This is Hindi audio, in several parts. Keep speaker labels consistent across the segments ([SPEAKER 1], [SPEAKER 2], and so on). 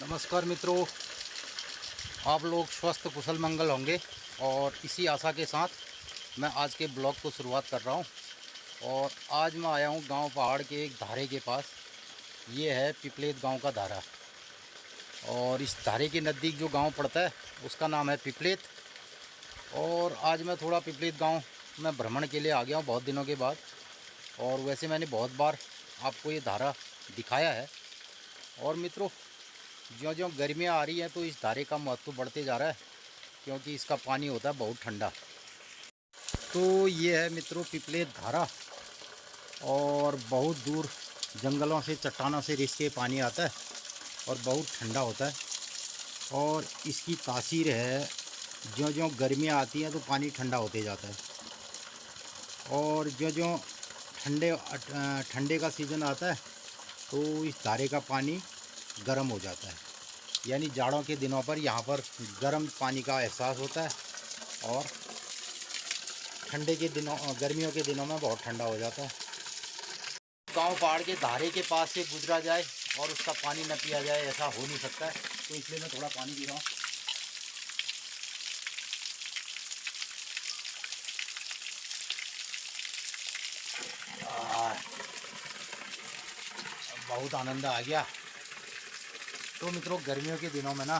[SPEAKER 1] नमस्कार मित्रों, आप लोग स्वस्थ कुशल मंगल होंगे और इसी आशा के साथ मैं आज के ब्लॉग को शुरुआत कर रहा हूं। और आज मैं आया हूं गांव पहाड़ के एक धारे के पास। ये है पिपलेत गांव का धारा और इस धारे के नज़दीक जो गांव पड़ता है उसका नाम है पिपलेत। और आज मैं थोड़ा पिपलेत गांव में भ्रमण के लिए आ गया हूं बहुत दिनों के बाद। और वैसे मैंने बहुत बार आपको ये धारा दिखाया है। और मित्रों, ज्यों-ज्यों गर्मियाँ आ रही हैं तो इस धारे का महत्व बढ़ते जा रहा है, क्योंकि इसका पानी होता है बहुत ठंडा। तो ये है मित्रों पिपलेत धारा और बहुत दूर जंगलों से चट्टानों से रिस के पानी आता है और बहुत ठंडा होता है। और इसकी तासीर है, ज्यों-ज्यों गर्मियाँ आती हैं तो पानी ठंडा होते जाता है और ज्यों-ज्यों ठंडे का सीज़न आता है तो इस धारे का पानी गर्म हो जाता है। यानी जाड़ों के दिनों पर यहाँ पर गर्म पानी का एहसास होता है और गर्मियों के दिनों में बहुत ठंडा हो जाता है। गांव पहाड़ के धारे के पास से गुजरा जाए और उसका पानी न पिया जाए, ऐसा हो नहीं सकता है। तो इसलिए मैं थोड़ा पानी पी रहा हूँ। बहुत आनंद आ गया। तो मित्रों, गर्मियों के दिनों में ना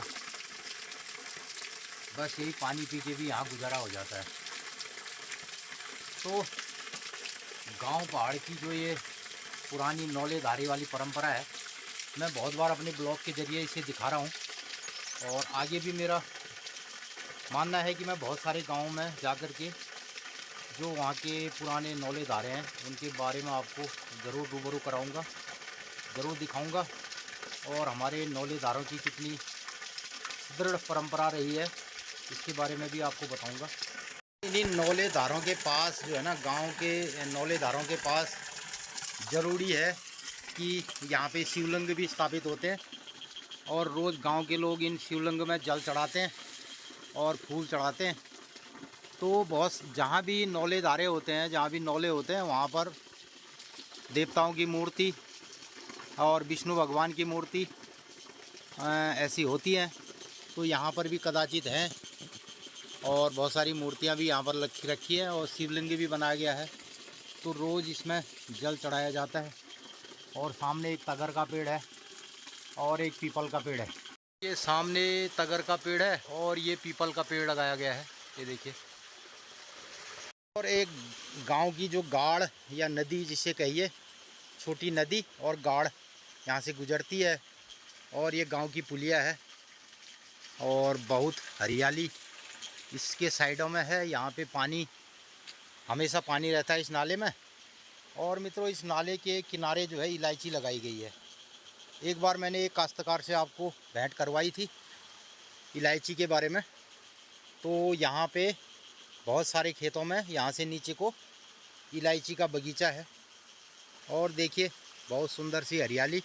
[SPEAKER 1] बस यही पानी पी के भी यहाँ गुजारा हो जाता है। तो गांव पहाड़ की जो ये पुरानी नौले धारी वाली परंपरा है, मैं बहुत बार अपने ब्लॉग के ज़रिए इसे दिखा रहा हूँ। और आगे भी मेरा मानना है कि मैं बहुत सारे गाँव में जाकर के जो वहाँ के पुराने नौले धारे हैं उनके बारे में आपको ज़रूर रूबरू कराऊँगा, ज़रूर दिखाऊँगा। और हमारे नौले धारों की कितनी दृढ़ परंपरा रही है इसके बारे में भी आपको बताऊँगा। इन्हीं नौले धारों के पास जो है ना, गांव के नौले धारों के पास ज़रूरी है कि यहाँ पे शिवलिंग भी स्थापित होते हैं और रोज़ गांव के लोग इन शिवलिंग में जल चढ़ाते हैं और फूल चढ़ाते हैं। तो बहुत जहाँ भी नौले धारे होते हैं, जहाँ भी नौले होते हैं, वहाँ पर देवताओं की मूर्ति और विष्णु भगवान की मूर्ति ऐसी होती हैं। तो यहाँ पर भी कदाचित हैं और बहुत सारी मूर्तियाँ भी यहाँ पर रखी है और शिवलिंग भी बनाया गया है। तो रोज़ इसमें जल चढ़ाया जाता है। और सामने एक तगर का पेड़ है और एक पीपल का पेड़ है। ये सामने तगर का पेड़ है और ये पीपल का पेड़ लगाया गया है, ये देखिए। और एक गांव की जो गाड़ या नदी जिसे कहिए, छोटी नदी और गाड़ यहाँ से गुजरती है और ये गांव की पुलिया है और बहुत हरियाली इसके साइडों में है। यहाँ पे पानी, हमेशा पानी रहता है इस नाले में। और मित्रों, इस नाले के किनारे जो है इलायची लगाई गई है। एक बार मैंने एक काश्तकार से आपको भेंट करवाई थी इलायची के बारे में। तो यहाँ पे बहुत सारे खेतों में यहाँ से नीचे को इलायची का बगीचा है और देखिए बहुत सुंदर सी हरियाली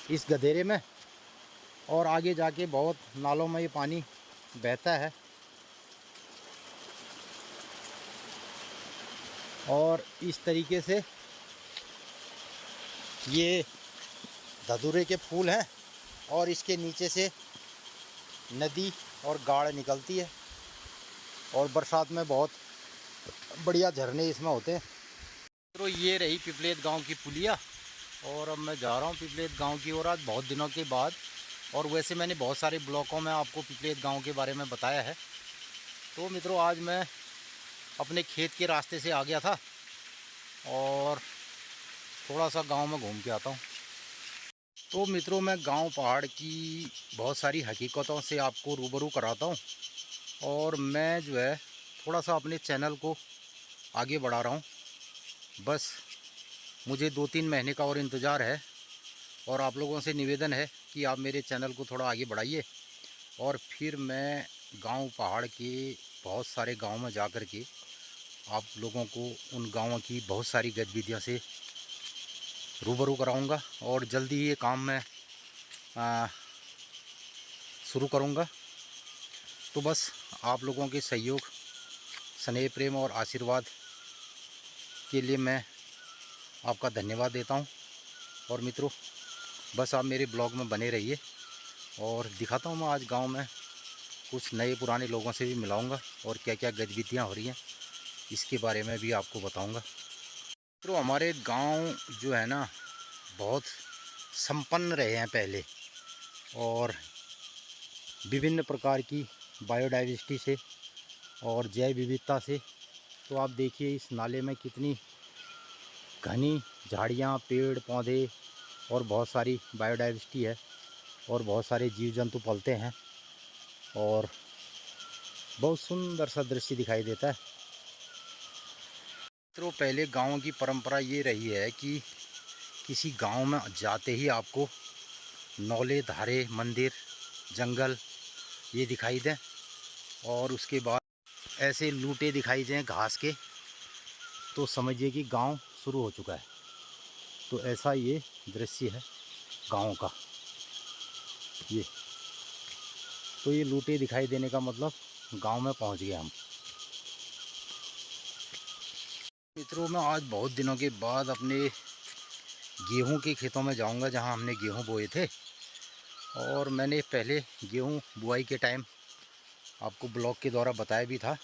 [SPEAKER 1] इस गधेरे में। और आगे जाके बहुत नालों में ये पानी बहता है और इस तरीके से ये धतूरे के फूल हैं और इसके नीचे से नदी और गाड़ निकलती है और बरसात में बहुत बढ़िया झरने इसमें होते हैं। तो ये रही पिपलेत गांव की पुलिया और अब मैं जा रहा हूँ पिपलेत गांव की ओर आज बहुत दिनों के बाद। और वैसे मैंने बहुत सारे ब्लॉगों में आपको पिपलेत गांव के बारे में बताया है। तो मित्रों, आज मैं अपने खेत के रास्ते से आ गया था और थोड़ा सा गांव में घूम के आता हूँ। तो मित्रों, मैं गांव पहाड़ की बहुत सारी हकीकतों से आपको रूबरू कराता हूँ और मैं जो है थोड़ा सा अपने चैनल को आगे बढ़ा रहा हूँ। बस मुझे 2-3 महीने का और इंतज़ार है और आप लोगों से निवेदन है कि आप मेरे चैनल को थोड़ा आगे बढ़ाइए और फिर मैं गांव पहाड़ के बहुत सारे गांव में जा कर के आप लोगों को उन गांवों की बहुत सारी गतिविधियों से रूबरू कराऊंगा और जल्दी ही ये काम मैं शुरू करूंगा। तो बस आप लोगों के सहयोग, स्नेह, प्रेम और आशीर्वाद के लिए मैं आपका धन्यवाद देता हूं। और मित्रों, बस आप मेरे ब्लॉग में बने रहिए और दिखाता हूँ मैं आज गांव में कुछ नए पुराने लोगों से भी मिलाऊंगा और क्या क्या गतिविधियाँ हो रही हैं इसके बारे में भी आपको बताऊंगा। तो हमारे गांव जो है ना बहुत संपन्न रहे हैं पहले और विभिन्न प्रकार की बायोडाइवर्सिटी से और जैव विविधता से। तो आप देखिए इस नाले में कितनी घनी झाड़ियाँ, पेड़ पौधे और बहुत सारी बायोडाइवर्सिटी है और बहुत सारे जीव जंतु पलते हैं और बहुत सुंदर सा दृश्य दिखाई देता है। तो पहले गाँव की परंपरा ये रही है कि किसी गांव में जाते ही आपको नौले, धारे, मंदिर, जंगल ये दिखाई दें और उसके बाद ऐसे लूटे दिखाई दें घास के, तो समझिए कि गांव शुरू हो चुका है। तो ऐसा ये दृश्य है गांव का। ये तो ये लूटे दिखाई देने का मतलब गांव में पहुंच गए हम। मित्रों, मैं आज बहुत दिनों के बाद अपने गेहूं के खेतों में जाऊंगा जहां हमने गेहूं बोए थे। और मैंने पहले गेहूं बुआई के टाइम आपको ब्लॉग के द्वारा बताया भी था।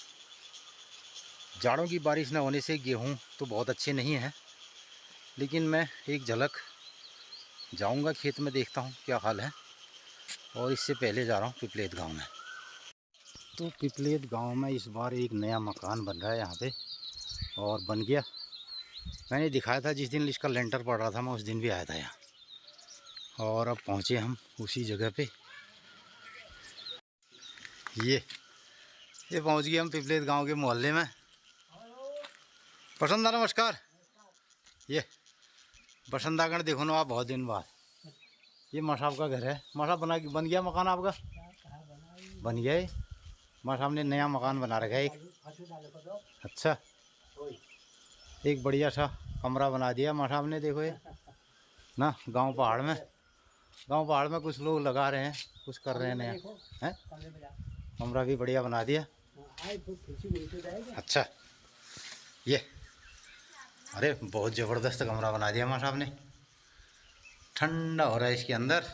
[SPEAKER 1] जाड़ों की बारिश न होने से गेहूं तो बहुत अच्छे नहीं हैं, लेकिन मैं एक झलक जाऊंगा खेत में, देखता हूं क्या हाल है। और इससे पहले जा रहा हूं पिपलेत गांव में। तो पिपलेत गांव में इस बार एक नया मकान बन रहा है यहाँ पे और बन गया। मैंने दिखाया था जिस दिन इसका लेंटर पड़ रहा था, मैं उस दिन भी आया था यहाँ। और अब पहुँचे हम उसी जगह पे। ये पहुँच गए हम पिपलेत गांव के मोहल्ले में। बसंता नमस्कार। ये बसंतागढ़ देखो ना आप, बहुत दिन बाद। ये माँ साहब का घर है। माँ साहब बन गया मकान आपका? बन गया है। माँ साहब ने नया मकान बना रखा है एक। अच्छा, एक बढ़िया सा कमरा बना दिया माँ साहब ने। देखो ये ना गांव पहाड़ में कुछ लोग लगा रहे हैं, कुछ कर रहे हैं नया है। कमरा भी बढ़िया बना दिया। अच्छा, ये अरे बहुत ज़बरदस्त कमरा बना दिया माँ साहब ने। ठंडा हो रहा है इसके अंदर।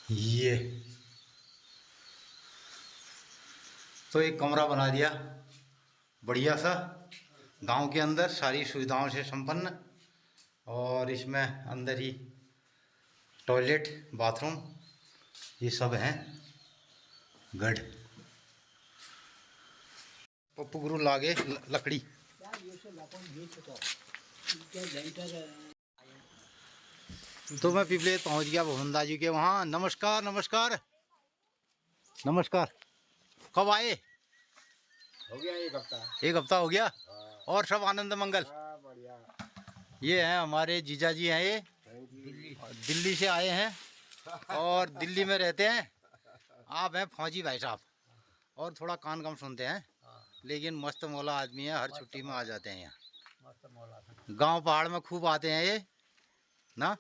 [SPEAKER 1] ये तो एक कमरा बना दिया बढ़िया सा गांव के अंदर, सारी सुविधाओं से संपन्न। और इसमें अंदर ही टॉयलेट, बाथरूम ये सब हैं। गढ़ पप्पू गुरु लागे लकड़ी। तो मैं पिपलेत पहुंच गया भवनदा जी के वहाँ। नमस्कार नमस्कार नमस्कार। कब आए?
[SPEAKER 2] हो गया
[SPEAKER 1] एक हफ्ता हो गया। और सब आनंद मंगल?
[SPEAKER 2] बढ़िया।
[SPEAKER 1] ये हैं हमारे जीजा जी हैं, ये दिल्ली से आए हैं और दिल्ली में रहते हैं। आप हैं फौजी भाई साहब और थोड़ा कान कम सुनते हैं, लेकिन मस्त मौला आदमी है। हर छुट्टी में आ जाते हैं यहाँ। गांव पहाड़ में खूब आते हैं ये ना।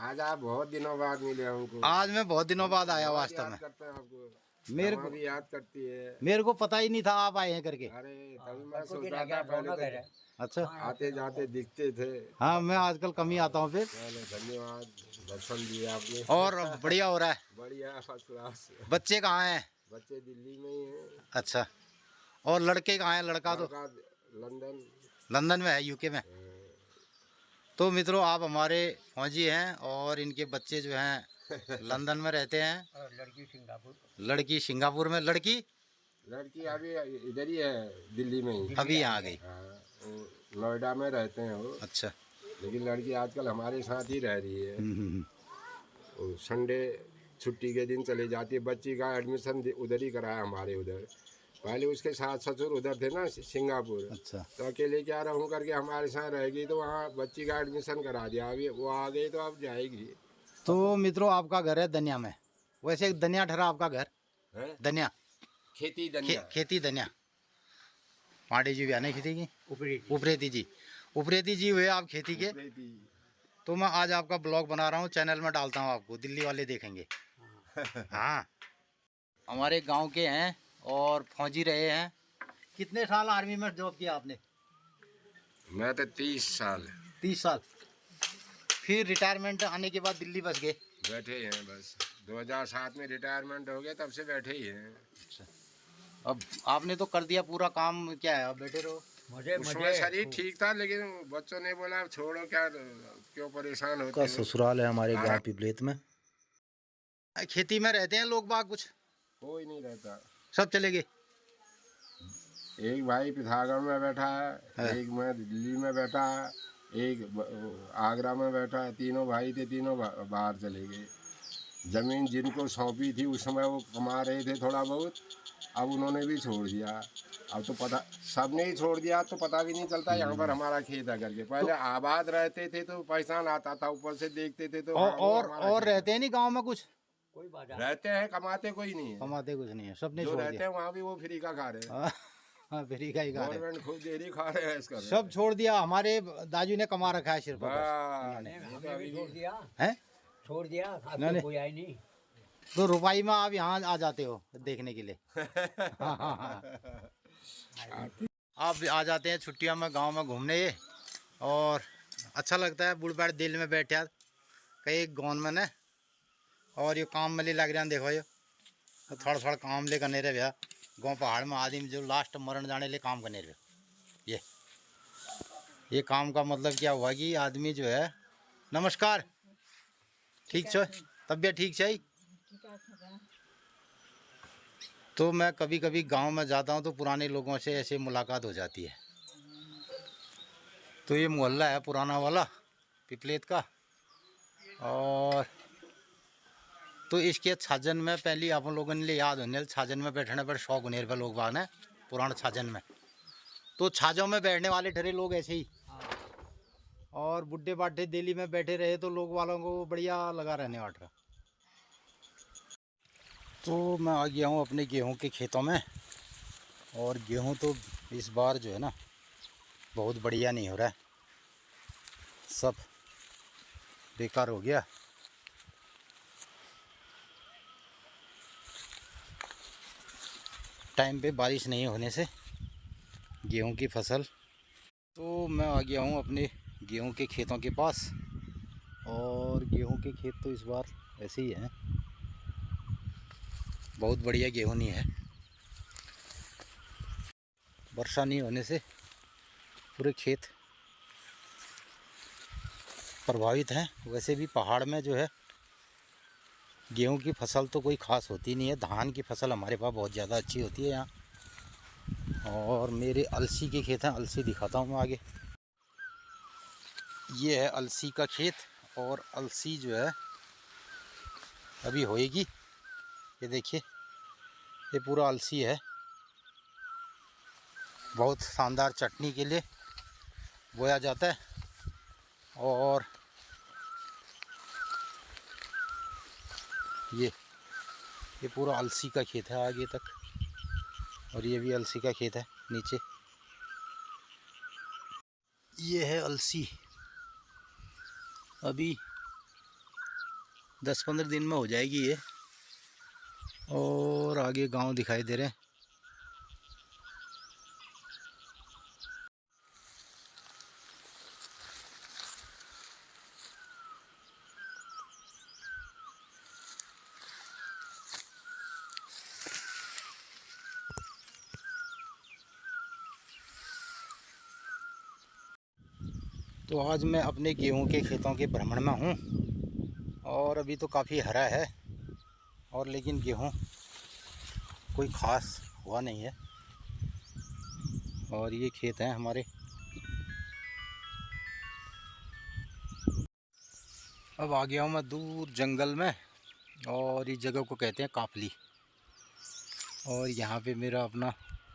[SPEAKER 2] आज आप बहुत दिनों बाद मिले हमको।
[SPEAKER 1] आज मैं बहुत दिनों बाद आया वास्तव में।
[SPEAKER 2] करते हैं आपको,
[SPEAKER 1] मेरे को
[SPEAKER 2] भी याद करती है।
[SPEAKER 1] मेरे को पता ही नहीं था आप आए हैं करके।
[SPEAKER 2] अरे तभी मैं सोचा था पहले तो
[SPEAKER 1] अच्छा,
[SPEAKER 2] आते जाते दिखते थे।
[SPEAKER 1] हाँ मैं आजकल कम ही आता हूँ फिर।
[SPEAKER 2] धन्यवाद, दर्शन दिए आपने।
[SPEAKER 1] और बढ़िया हो रहा है।
[SPEAKER 2] बढ़िया, फर्स्ट क्लास।
[SPEAKER 1] बच्चे कहाँ हैं?
[SPEAKER 2] बच्चे दिल्ली में ही हैं।
[SPEAKER 1] अच्छा, और लड़के कहाँ हैं? लड़का तो लंदन में है, यूके में। तो मित्रों, आप हमारे फौजी हैं और इनके बच्चे जो हैं लंदन में रहते हैं। लड़की सिंगापुर में। लड़की
[SPEAKER 2] अभी इधर ही है, दिल्ली में ही।
[SPEAKER 1] अभी यहाँ आ गई।
[SPEAKER 2] नोएडा में रहते हैं वो।
[SPEAKER 1] अच्छा,
[SPEAKER 2] लेकिन लड़की आजकल हमारे साथ ही रह रही है। संडे छुट्टी के दिन चले जाती है। बच्ची का एडमिशन उधर ही कराया हमारे उधर। पहले उसके साथ ससुर उधर थे ना, सिंगापुर।
[SPEAKER 1] अच्छा,
[SPEAKER 2] तो अकेले क्या रहूं करके हमारे साथ रहेगी, तो वहाँ बच्ची का एडमिशन करा दिया। अभी वो आ गई तो अब जाएगी।
[SPEAKER 1] तो मित्रों, आपका घर है दनिया में। वैसे दनिया ठहरा आपका घर
[SPEAKER 2] है?
[SPEAKER 1] दनिया
[SPEAKER 2] खेती दनिया।
[SPEAKER 1] खेती दनिया। पांडे जी भी आने खेती की। उपरेती जी हुए आप खेती के। तो मैं आज आपका ब्लॉग बना रहा हूँ, चैनल में डालता हूँ, आपको दिल्ली वाले देखेंगे। हाँ, हमारे गांव के हैं और फौजी रहे हैं। कितने साल आर्मी में जॉब किया आपने?
[SPEAKER 2] मैं तो 30 साल।
[SPEAKER 1] 30 साल। फिर रिटायरमेंट आने के बाद दिल्ली बस गए?
[SPEAKER 2] बैठे ही हैं बस, 2007 में रिटायरमेंट हो गया, तब से बैठे ही हैं।
[SPEAKER 1] अच्छा, अब आपने तो कर दिया पूरा काम, क्या है अब बैठे रहो?
[SPEAKER 2] उसमें शरीर ठीक था, लेकिन बच्चों ने बोला छोड़ो, क्या क्यों परेशान होते
[SPEAKER 1] का
[SPEAKER 2] हो।
[SPEAKER 1] ससुराल है हमारे गांव पिपलेत में। खेती में रहते हैं लोग बाग, कुछ
[SPEAKER 2] कोई नहीं रहता,
[SPEAKER 1] सब चले गए।
[SPEAKER 2] एक भाई पिथागढ़ में बैठा है, एक मैं दिल्ली में बैठा है, एक आगरा में बैठा है। तीनों भाई थे, तीनों बाहर चले गए। ज़मीन जिनको सौंपी थी उस समय वो कमा रहे थे थोड़ा बहुत, अब उन्होंने भी छोड़ दिया। अब तो पता, सबने ही छोड़ दिया, तो पता भी नहीं चलता यहाँ पर हमारा खेत है करके। पहले आबाद रहते थे तो पहचान आता था, ऊपर से देखते थे तो
[SPEAKER 1] और रहते हैं नहीं गांव में कुछ?
[SPEAKER 3] कोई बात
[SPEAKER 2] रहते हैं, कमाते कोई नहीं है।
[SPEAKER 1] कमाते कुछ नहीं है, सबने
[SPEAKER 2] जो
[SPEAKER 1] छोड़
[SPEAKER 2] रहते
[SPEAKER 1] दिया।
[SPEAKER 2] हैं वहाँ भी वो फ्री का खा रहे हैं।
[SPEAKER 1] हाँ, फ्री का ही खा रहे हैं।
[SPEAKER 2] गवर्नमेंट खुद डेयरी खा रहे हैं इसका।
[SPEAKER 1] सब छोड़ दिया, हमारे दाजू ने कमा रखा है सिर्फ।
[SPEAKER 3] हमने भी छोड़ दिया,
[SPEAKER 1] है
[SPEAKER 3] छोड़ दिया। अब
[SPEAKER 1] नहीं,
[SPEAKER 3] तो कोई आई नहीं।
[SPEAKER 1] तो रुपाई में आप यहाँ आ जाते हो देखने के लिए? हाँ, हाँ, हाँ। आप आ जाते हैं छुट्टियों में गांव में घूमने, ये और अच्छा लगता है। बुढ़ बैठ दिल में बैठा कई गौन में ने, और ये काम में लग रहा है। देखो ये तो थोड़ा थोड़ा काम ले करने रहे भैया। गाँव पहाड़ में आदमी जो लास्ट मरण जाने ले काम करने रहे। ये काम का मतलब क्या हुआ कि आदमी जो है, नमस्कार, ठीक छो, तबियत ठीक चाहिए। तो मैं कभी कभी गांव में जाता हूं तो पुराने लोगों से ऐसे मुलाकात हो जाती है। तो ये मोहल्ला है पुराना वाला पिपलेत का, और तो इसके छाजन में पहले आप लोगों ने याद होने छाजन में बैठने पर शौक होने पर लोग बाग है पुराना छाजन में। तो छाजों में बैठने वाले ठहरे लोग ऐसे ही, और बुढ़े बाढ़े दिल्ली में बैठे रहे तो लोग वालों को बढ़िया लगा रहने वाट रहा। तो मैं आ गया हूँ अपने गेहूं के खेतों में, और गेहूं तो इस बार जो है ना बहुत बढ़िया नहीं हो रहा है, सब बेकार हो गया। टाइम पे बारिश नहीं होने से गेहूं की फसल। तो मैं आ गया हूँ अपने गेहूं के खेतों के पास, और गेहूं के खेत तो इस बार ऐसे ही हैं, बहुत बढ़िया गेहूं नहीं है। वर्षा नहीं होने से पूरे खेत प्रभावित हैं। वैसे भी पहाड़ में जो है गेहूं की फसल तो कोई ख़ास होती नहीं है, धान की फसल हमारे पास बहुत ज़्यादा अच्छी होती है यहाँ। और मेरे अलसी के खेत हैं, अलसी दिखाता हूँ मैं आगे। ये है अलसी का खेत, और अलसी जो है अभी होएगी। ये देखिए, ये पूरा अलसी है, बहुत शानदार चटनी के लिए बोया जाता है। और ये पूरा अलसी का खेत है आगे तक, और ये भी अलसी का खेत है नीचे। ये है अलसी, अभी 10-15 दिन में हो जाएगी ये, और आगे गांव दिखाई दे रहे हैं। तो आज मैं अपने गेहूं के खेतों के भ्रमण में हूँ, और अभी तो काफ़ी हरा है, और लेकिन गेहूं कोई ख़ास हुआ नहीं है। और ये खेत हैं हमारे। अब आ गया हूँ मैं दूर जंगल में, और इस जगह को कहते हैं कापली, और यहाँ पे मेरा अपना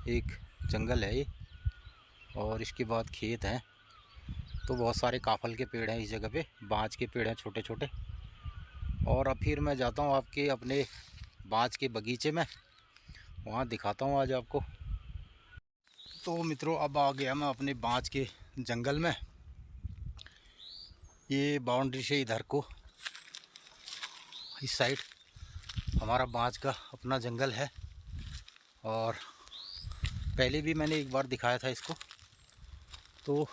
[SPEAKER 1] एक जंगल है ये, और इसके बाद खेत हैं। तो बहुत सारे काफल के पेड़ हैं इस जगह पे, बाँज के पेड़ हैं छोटे छोटे। और अब फिर मैं जाता हूँ आपके अपने बाँज के बगीचे में, वहाँ दिखाता हूँ आज आपको। तो मित्रों, अब आ गया मैं अपने बाँज के जंगल में। ये बाउंड्री से इधर को इस साइड हमारा बाँज का अपना जंगल है, और पहले भी मैंने एक बार दिखाया था इसको। तो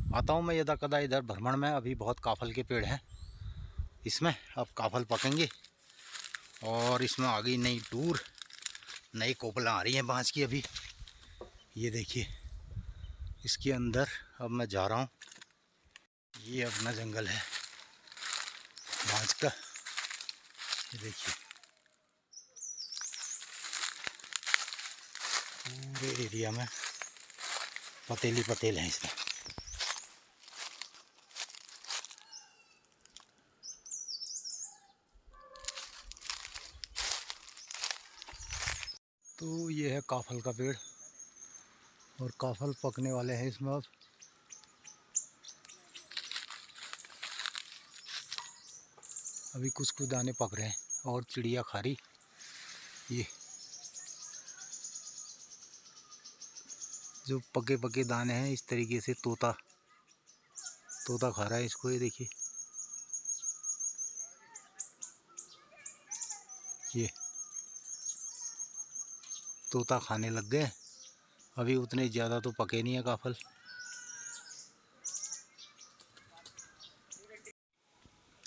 [SPEAKER 1] आता हूँ मैं यदा कदा इधर भ्रमण में। अभी बहुत काफल के पेड़ हैं इसमें, अब काफल पकेंगे और इसमें आ गई नई टूर, नई कोपला आ रही हैं बाँस की। अभी ये देखिए इसके अंदर अब मैं जा रहा हूँ। ये अपना जंगल है बाँस का, ये देखिए पूरे एरिया में पतेली पतेल हैं इसमें। तो ये है काफल का पेड़ और काफल पकने वाले हैं इसमें। अब अभी कुछ कुछ दाने पक रहे हैं और चिड़िया खा रही। ये जो पके पके दाने हैं इस तरीके से तोता खा रहा है इसको। ये देखिए ये तोता खाने लग गए। अभी उतने ज़्यादा तो पके नहीं है काफल।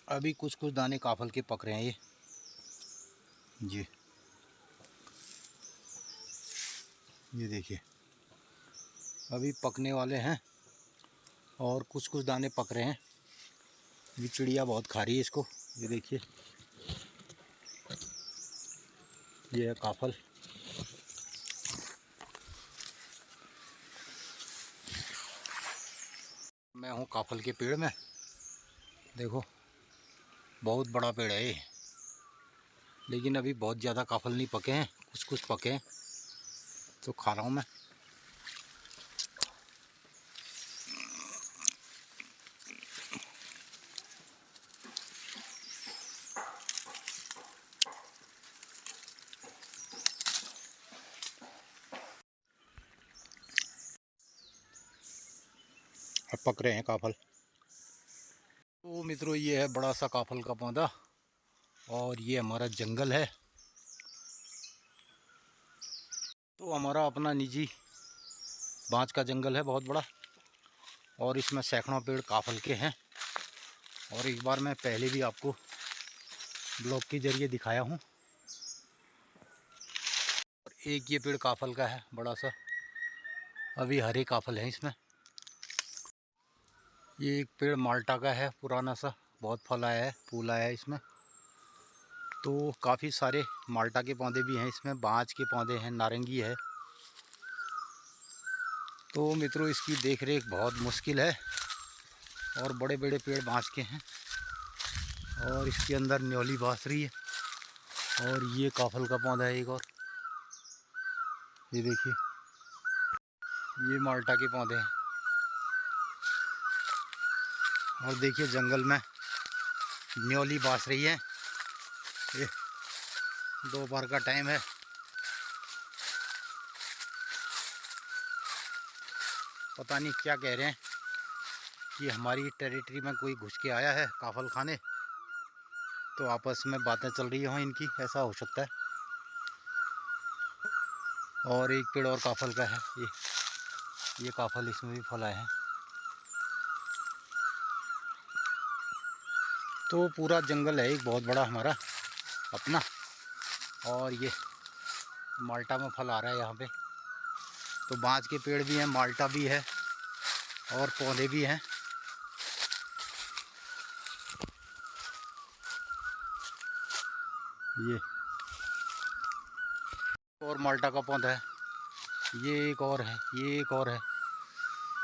[SPEAKER 1] अभी कुछ कुछ दाने काफल के पक रहे हैं ये जी। ये देखिए अभी पकने वाले हैं और कुछ कुछ दाने पक रहे हैं। ये चिड़िया बहुत खा रही है इसको। ये देखिए ये है काफल। मैं हूँ काफल के पेड़ में, देखो बहुत बड़ा पेड़ है ये, लेकिन अभी बहुत ज़्यादा काफल नहीं पके हैं, कुछ कुछ पके हैं तो खा रहा हूँ मैं। अब पक रहे हैं काफल। तो मित्रों ये है बड़ा सा काफल का पौधा और ये हमारा जंगल है। तो हमारा अपना निजी बाँस का जंगल है बहुत बड़ा और इसमें सैकड़ों पेड़ काफल के हैं। और एक बार मैं पहले भी आपको ब्लॉग के जरिए दिखाया हूँ। और एक ये पेड़ काफल का है बड़ा सा, अभी हरे काफल हैं इसमें। ये एक पेड़ माल्टा का है पुराना सा, बहुत फल आया है, फूल आया है इसमें। तो काफ़ी सारे माल्टा के पौधे भी हैं इसमें, बाँज के पौधे हैं, नारंगी है। तो मित्रों इसकी देख रेख बहुत मुश्किल है और बड़े बड़े पेड़ बाँस के हैं और इसके अंदर न्योली बाँसुरी है। और ये काफल का पौधा है एक और, ये देखिए ये माल्टा के पौधे हैं। और देखिए जंगल में न्योली बाँस रही है। ये दोपहर का टाइम है। पता नहीं क्या कह रहे हैं कि हमारी टेरिटरी में कोई घुस के आया है काफल खाने, तो आपस में बातें चल रही हों इनकी, ऐसा हो सकता है। और एक पेड़ और काफल का है, ये काफल इसमें भी फल आए हैं। तो पूरा जंगल है एक बहुत बड़ा हमारा अपना। और ये माल्टा में फल आ रहा है यहाँ पे। तो बाँज के पेड़ भी हैं, माल्टा भी है और पौधे भी हैं। ये और माल्टा का पौधा है, ये एक और है, ये एक और है।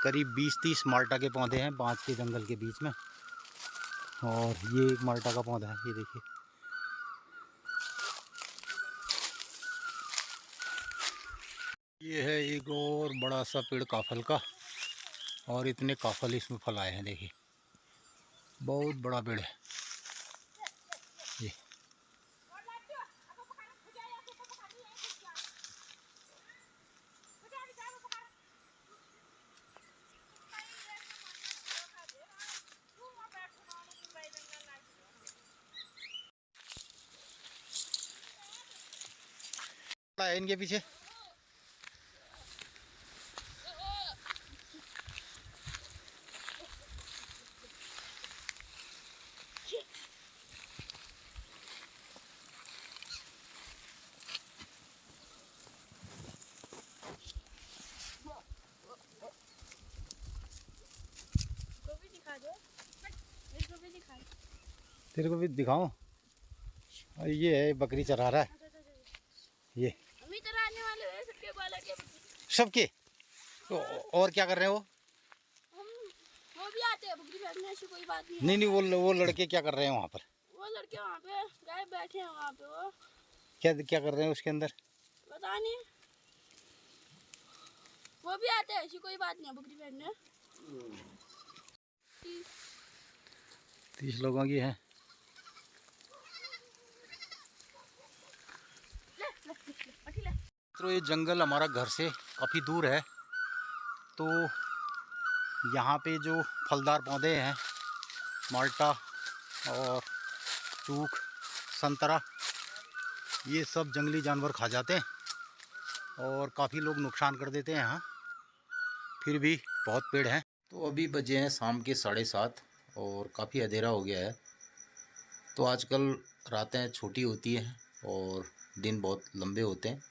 [SPEAKER 1] करीब 20-30 माल्टा के पौधे हैं बाँज के जंगल के बीच में। और ये एक माल्टा का पौधा है, ये देखिए। ये है एक और बड़ा सा पेड़ काफल का और इतने काफल इसमें फल आए हैं, देखिए बहुत बड़ा पेड़ है ये। है इनके पीछे।
[SPEAKER 4] भी दिखाई।
[SPEAKER 1] तेरे को भी दिखाऊं? और ये है बकरी चरा रहा है ये
[SPEAKER 4] हम ही तरह आने वाले हैं सबके बाल के।
[SPEAKER 1] सबके। तो और क्या कर रहे हो?
[SPEAKER 4] हम वो भी आते हैं बकरी फेंकने, ऐसी कोई बात नहीं है।
[SPEAKER 1] नहीं वो लड़के क्या कर रहे हैं वहाँ पर?
[SPEAKER 4] वो लड़के वहाँ पे गाय बैठे हैं वहाँ पे, वो
[SPEAKER 1] क्या क्या कर रहे हैं उसके अंदर?
[SPEAKER 4] पता नहीं। वो भी आते हैं, ऐसी कोई बात नहीं है बकरी फेंकने।
[SPEAKER 1] 30 लोगों की है। तो ये जंगल हमारा घर से काफ़ी दूर है, तो यहाँ पे जो फलदार पौधे हैं, माल्टा और चूक, संतरा, ये सब जंगली जानवर खा जाते हैं और काफ़ी लोग नुकसान कर देते हैं यहाँ। फिर भी बहुत पेड़ हैं। तो अभी बजे हैं शाम के 7:30 और काफ़ी अंधेरा हो गया है। तो आजकल रातें छोटी होती हैं और दिन बहुत लंबे होते हैं।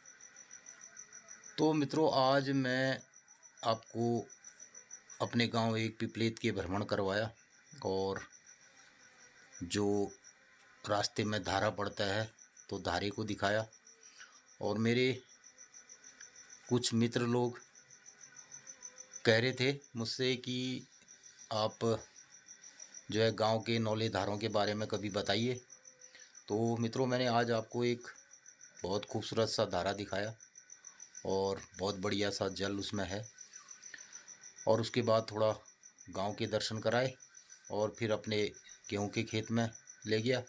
[SPEAKER 1] तो मित्रों, आज मैं आपको अपने गांव एक पिपलेत के भ्रमण करवाया और जो रास्ते में धारा पड़ता है तो धारे को दिखाया। और मेरे कुछ मित्र लोग कह रहे थे मुझसे कि आप जो है गांव के नौले धारों के बारे में कभी बताइए। तो मित्रों, मैंने आज आपको एक बहुत खूबसूरत सा धारा दिखाया और बहुत बढ़िया सा जल उसमें है। और उसके बाद थोड़ा गांव के दर्शन कराए और फिर अपने गेहूं के खेत में ले गया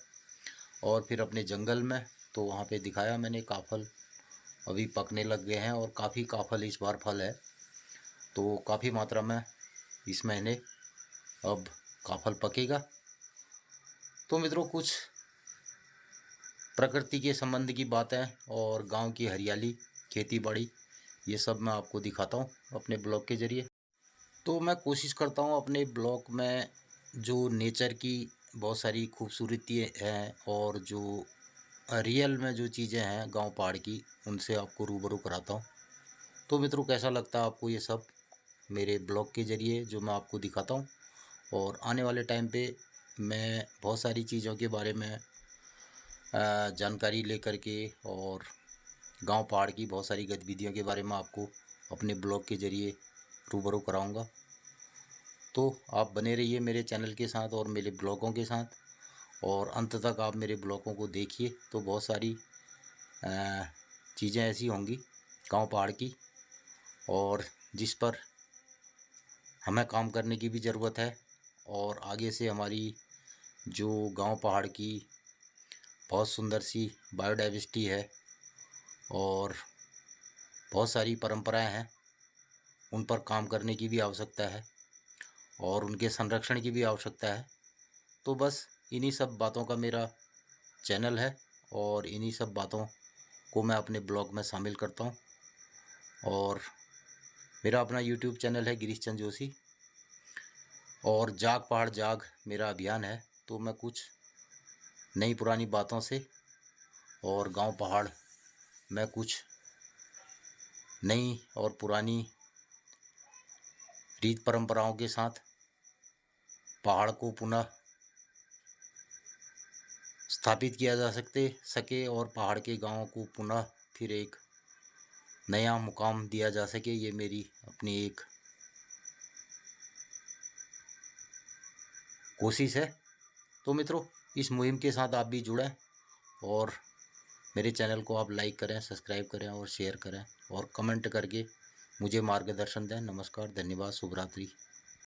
[SPEAKER 1] और फिर अपने जंगल में, तो वहाँ पे दिखाया मैंने। काफल अभी पकने लग गए हैं और काफ़ी काफल इस बार फल है, तो काफ़ी मात्रा में इस महीने अब काफल पकेगा। तो मित्रों, कुछ प्रकृति के संबंध की बातें और गांव की हरियाली, खेती बाड़ी, ये सब मैं आपको दिखाता हूँ अपने ब्लॉग के ज़रिए। तो मैं कोशिश करता हूँ अपने ब्लॉग में जो नेचर की बहुत सारी खूबसूरती हैं और जो रियल में जो चीज़ें हैं गांव पहाड़ की, उनसे आपको रूबरू कराता हूँ। तो मित्रों, कैसा लगता है आपको ये सब मेरे ब्लॉग के ज़रिए जो मैं आपको दिखाता हूँ? और आने वाले टाइम पे मैं बहुत सारी चीज़ों के बारे में जानकारी लेकर के और गांव पहाड़ की बहुत सारी गतिविधियों के बारे में आपको अपने ब्लॉग के ज़रिए रूबरू कराऊंगा। तो आप बने रहिए मेरे चैनल के साथ और मेरे ब्लॉगों के साथ, और अंत तक आप मेरे ब्लॉगों को देखिए। तो बहुत सारी चीज़ें ऐसी होंगी गांव पहाड़ की और जिस पर हमें काम करने की भी ज़रूरत है। और आगे से हमारी जो गांव पहाड़ की बहुत सुंदर सी बायोडाइवर्सिटी है और बहुत सारी परंपराएं हैं, उन पर काम करने की भी आवश्यकता है और उनके संरक्षण की भी आवश्यकता है। तो बस इन्हीं सब बातों का मेरा चैनल है और इन्हीं सब बातों को मैं अपने ब्लॉग में शामिल करता हूँ। और मेरा अपना यूट्यूब चैनल है गिरीश चंद जोशी, और जाग पहाड़ जाग मेरा अभियान है। तो मैं कुछ नई पुरानी बातों से और गांव पहाड़ में कुछ नई और पुरानी रीत परंपराओं के साथ पहाड़ को पुनः स्थापित किया जा सके और पहाड़ के गांवों को पुनः फिर एक नया मुकाम दिया जा सके, ये मेरी अपनी एक कोशिश है। तो मित्रों, इस मुहिम के साथ आप भी जुड़ें और मेरे चैनल को आप लाइक करें, सब्सक्राइब करें और शेयर करें और कमेंट करके मुझे मार्गदर्शन दें। नमस्कार, धन्यवाद, शुभ रात्रि।